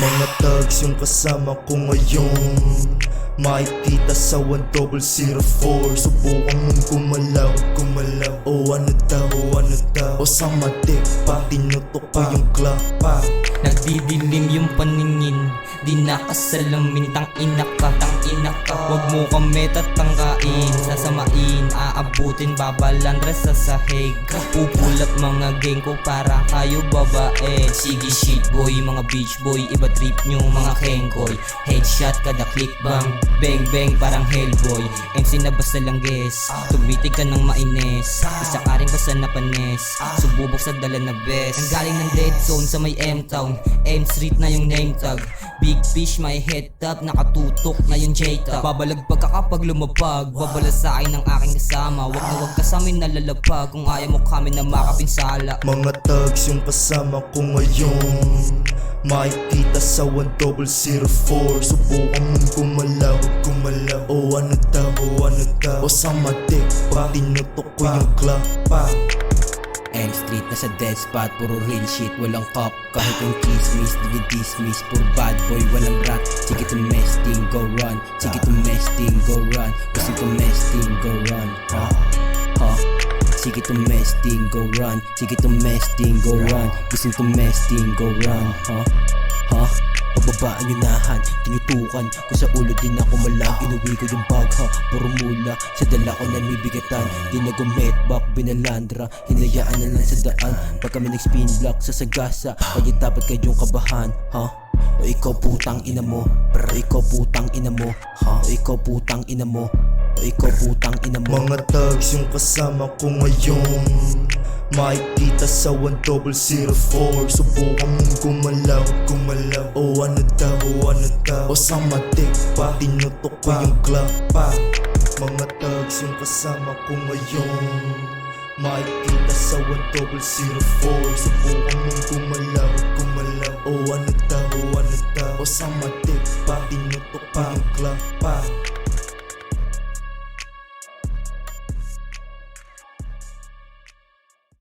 Mga thugs yung kasama ko ngayon, makikita sa 1004. Subukan mong gumalaw, gumalaw. O ano daw, o ano daw. O sa matik pa, tinutok ko yung clock pa. Nagdidilim yung paningin, di nakasalamin. Tang-ina ka, tang-ina ka. Huwag mo kami tatangkain, sasamain, aabutin, babalandra sa sahig. Pupulap mga gang ko para kayo babae. Sige shit boy, mga beach boy, iba trip nyo mga kengkoy. Headshot kada click bang, bang bang parang hellboy. MC na basta lang guess, tumitig ka ng mainis. Isa ka rin basta na panis, sububok sa dala na best. Ang galing ng dead zone sa may M-Town, M Street na yung name tag. Big fish may head top, nakatutok na yung J-Top. Babalagpag ka kapag lumapag, babala sa akin ng aking kasama. Wag na wag ka sa amin nalalapag, kung ayaw mo kami na makapinsala. Mga thugs yung kasama ko ngayon, makikita sa 1004. Subukan mong gumalaw, gumalaw. O ano daw, o ano daw. O sa matik pa, tinutok ko yung clock pa. M Street na sa dead spot, puro real shit, walang cop. Kahit yung chismis, di dismiss. Puro bad boy, walang rat. Sige to mess thing, go run. Sige to mess thing, go run. Kasi to mess thing, go run. Sige to mess thing, go run. Sige to mess thing, go run. Gusto to mess thing, go run. Pababaan yung nahan, tinutukan ko sa ulo din ako malag. Inuwi ko yung bag ha, puro mula sa dala ko na may bigatan. Di na gumetback, binalandra, hinayaan na lang sa daan. Pag kami nag-spin block sa sagasa, kaya dapat kayong kabahan ha. O ikaw putang ina mo, pero ikaw putang ina mo ha. O ikaw putang ina mo, o ikaw putang ina mo. Mga thugs yung kasama ko ngayon, makikita sa 1004. Subukan mong gumalaw, gumalaw. O ano daw, o ano daw. O sa matik pa, tinutok ko yung clock pa. Mga thugs yung kasama ko ngayon, makikita sa 1004. Subukan mong gumalaw, gumalaw. O ano daw, o ano daw. O sa matik pa, tinutok ko yung clock pa.